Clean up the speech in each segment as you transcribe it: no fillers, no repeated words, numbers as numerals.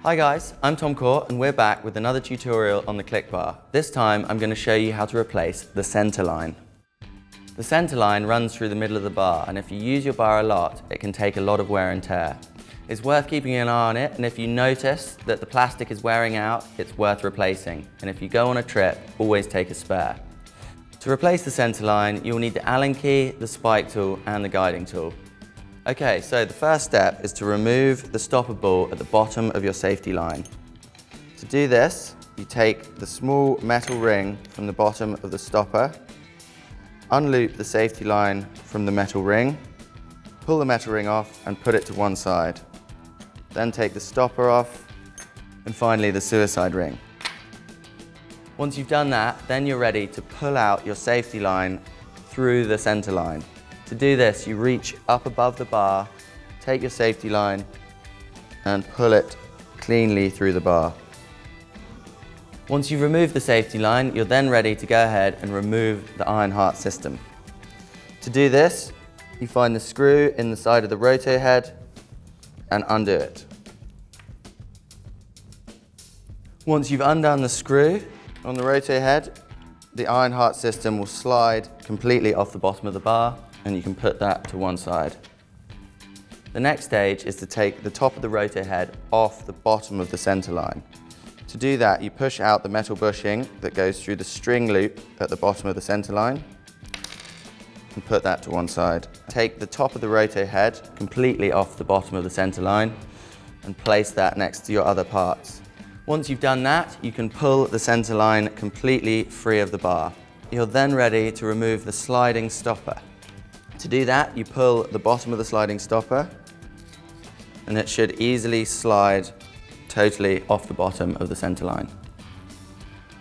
Hi guys, I'm Tom Court and we're back with another tutorial on the click bar. This time I'm going to show you how to replace the center line. The center line runs through the middle of the bar, and if you use your bar a lot, it can take a lot of wear and tear. It's worth keeping an eye on it, and if you notice that the plastic is wearing out, it's worth replacing. And if you go on a trip, always take a spare. To replace the center line, you'll need the Allen key, the spike tool and the guiding tool. Okay, so the first step is to remove the stopper ball at the bottom of your safety line. To do this, you take the small metal ring from the bottom of the stopper, unloop the safety line from the metal ring, pull the metal ring off and put it to one side. Then take the stopper off, and finally the suicide ring. Once you've done that, then you're ready to pull out your safety line through the center line. To do this, you reach up above the bar, take your safety line and pull it cleanly through the bar. Once you've removed the safety line, you're then ready to go ahead and remove the iron heart system. To do this, you find the screw in the side of the roto head and undo it. Once you've undone the screw on the roto head, the iron heart system will slide completely off the bottom of the bar, and you can put that to one side. The next stage is to take the top of the roto head off the bottom of the center line. To do that, you push out the metal bushing that goes through the string loop at the bottom of the center line and put that to one side. Take the top of the roto head completely off the bottom of the center line and place that next to your other parts. Once you've done that, you can pull the center line completely free of the bar. You're then ready to remove the sliding stopper. To do that, you pull the bottom of the sliding stopper and it should easily slide totally off the bottom of the center line.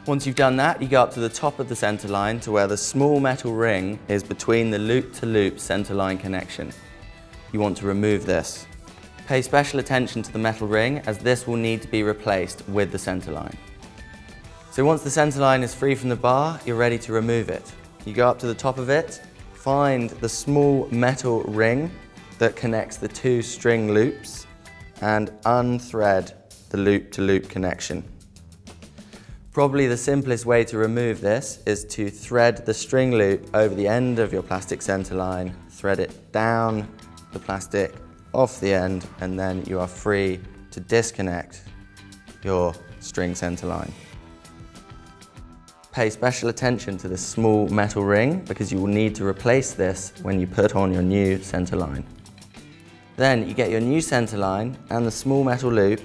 Once you've done that, you go up to the top of the center line to where the small metal ring is between the loop-to-loop center line connection. You want to remove this. Pay special attention to the metal ring, as this will need to be replaced with the center line. So once the center line is free from the bar, you're ready to remove it. You go up to the top of it, find the small metal ring that connects the two string loops and unthread the loop-to-loop connection. Probably the simplest way to remove this is to thread the string loop over the end of your plastic center line, thread it down the plastic, off the end, and then you are free to disconnect your string center line. Pay special attention to the small metal ring because you will need to replace this when you put on your new center line. Then you get your new center line and the small metal loop,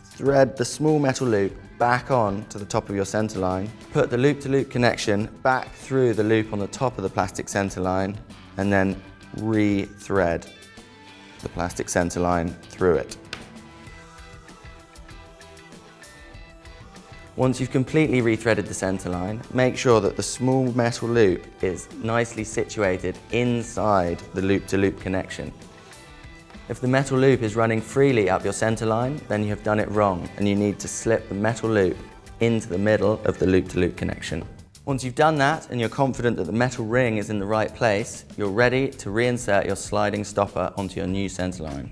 thread the small metal loop back on to the top of your center line, put the loop-to-loop connection back through the loop on the top of the plastic center line, and then re-thread the plastic center line through it. Once you've completely rethreaded the center line, make sure that the small metal loop is nicely situated inside the loop-to-loop connection. If the metal loop is running freely up your center line, then you have done it wrong and you need to slip the metal loop into the middle of the loop-to-loop connection. Once you've done that and you're confident that the metal ring is in the right place, you're ready to reinsert your sliding stopper onto your new center line.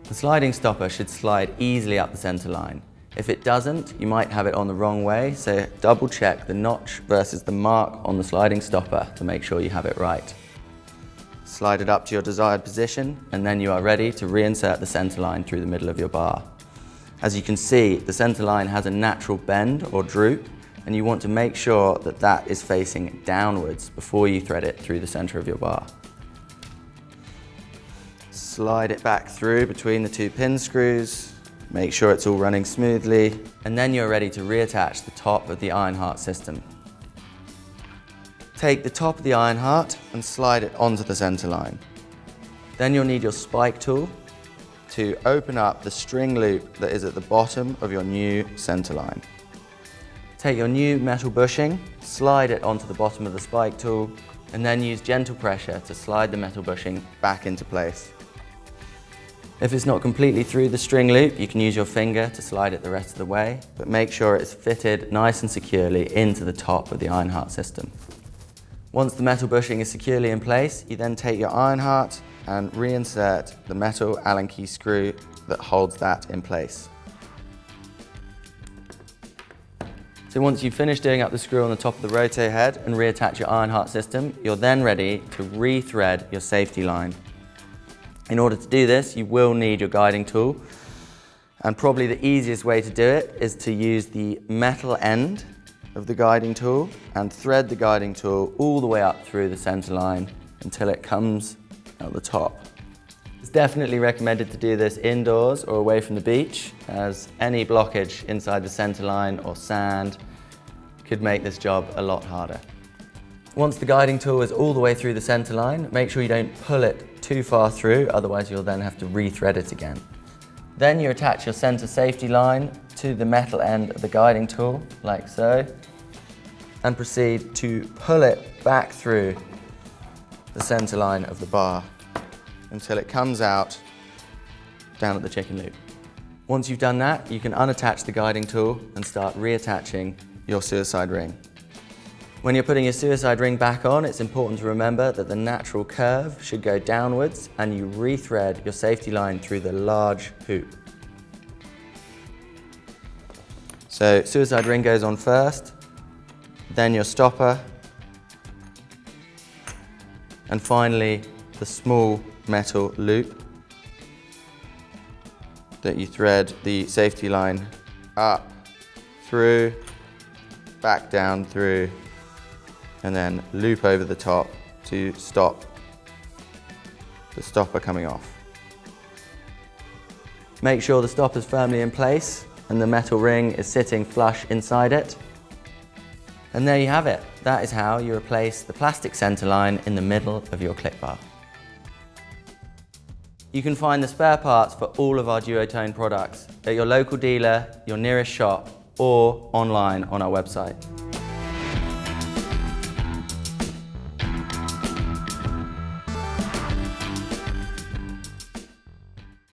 The sliding stopper should slide easily up the center line. If it doesn't, you might have it on the wrong way, so double check the notch versus the mark on the sliding stopper to make sure you have it right. Slide it up to your desired position, and then you are ready to reinsert the center line through the middle of your bar. As you can see, the center line has a natural bend or droop, and you want to make sure that that is facing downwards before you thread it through the center of your bar. Slide it back through between the two pin screws. Make sure it's all running smoothly, and then you're ready to reattach the top of the iron heart system. Take the top of the iron heart and slide it onto the center line. Then you'll need your spike tool to open up the string loop that is at the bottom of your new center line. Take your new metal bushing, slide it onto the bottom of the spike tool, and then use gentle pressure to slide the metal bushing back into place. If it's not completely through the string loop, you can use your finger to slide it the rest of the way, but make sure it's fitted nice and securely into the top of the iron heart system. Once the metal bushing is securely in place, you then take your iron heart and reinsert the metal Allen key screw that holds that in place. So once you've finished doing up the screw on the top of the rotate head and reattach your iron heart system, you're then ready to re-thread your safety line. In order to do this, you will need your guiding tool, and probably the easiest way to do it is to use the metal end of the guiding tool and thread the guiding tool all the way up through the center line until it comes out the top. It's definitely recommended to do this indoors or away from the beach, as any blockage inside the center line or sand could make this job a lot harder. Once the guiding tool is all the way through the center line, make sure you don't pull it too far through, otherwise you'll then have to re-thread it again. Then you attach your center safety line to the metal end of the guiding tool, like so, and proceed to pull it back through the center line of the bar until it comes out down at the chicken loop. Once you've done that, you can unattach the guiding tool and start reattaching your suicide ring. When you're putting your suicide ring back on, it's important to remember that the natural curve should go downwards and you re-thread your safety line through the large hoop. So suicide ring goes on first, then your stopper, and finally the small metal loop that you thread the safety line up, through, back down through, and then loop over the top to stop the stopper coming off. Make sure the stopper is firmly in place and the metal ring is sitting flush inside it. And there you have it. That is how you replace the plastic center line in the middle of your click bar. You can find the spare parts for all of our Duotone products at your local dealer, your nearest shop, or online on our website.